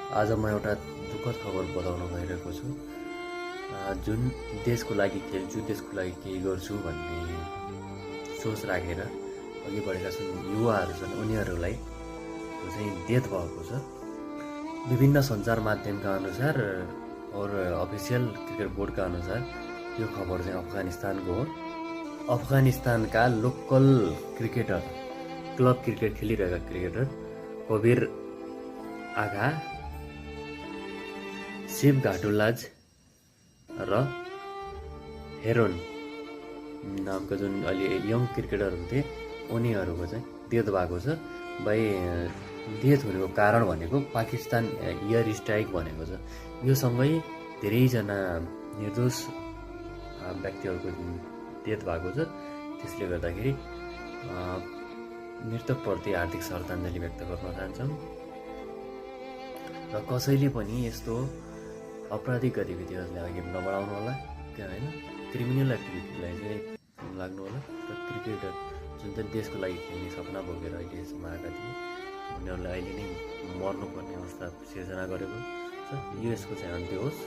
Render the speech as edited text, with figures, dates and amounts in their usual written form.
आज म एउटा दुःखद खबर बताउन गइरहेको छु। जुन देशको लागि खेल्छु, देशको लागि केही गर्छु भन्ने सोच राखेर अघि बढेका जुन युवाहरू छन् उनीहरूलाई चाहिँ डेथ भएको छ। विभिन्न सञ्चार माध्यमका अनुसार और अफिसियल क्रिकेट बोर्डका अनुसार यो खबर चाहिँ अफगानिस्तानको हो। अफगानिस्तानका लोकल क्रिकेटर, क्लब क्रिकेट खेलिरहेका क्रिकेटर कबीर आगा, शिव घाटुलाज र हेरोन नामका जुन अहिले यङ क्रिकेटरहरू थिए उनीहरूको चाहिँ डेथ भएको छ। डेथ हुनेको कारण भनेको पाकिस्तान एयर स्ट्राइक भनेको छ। यो सँगै धेरैजना निर्दोष व्यक्तिहरूको डेथ भएको छ। त्यसले गर्दाखेरि मृतकप्रति हार्दिक श्रद्धाञ्जली व्यक्त गर्न चाहन्छौँ र कसैले पनि यस्तो अपराधिक गतिविधिहरूलाई अघि नबढाउनु होला, होइन, क्रिमिनल एक्टिभिटीलाई चाहिँ लाग्नु होला। र क्रिकेटर जुन चाहिँ देशको लागि खेल्ने सपना बोकेर अहिलेसम्म आएका थिए उनीहरूलाई अहिले नै मर्नुपर्ने अवस्था सिर्जना गरेको छ। यो यसको चाहिँ अन्त्य होस्।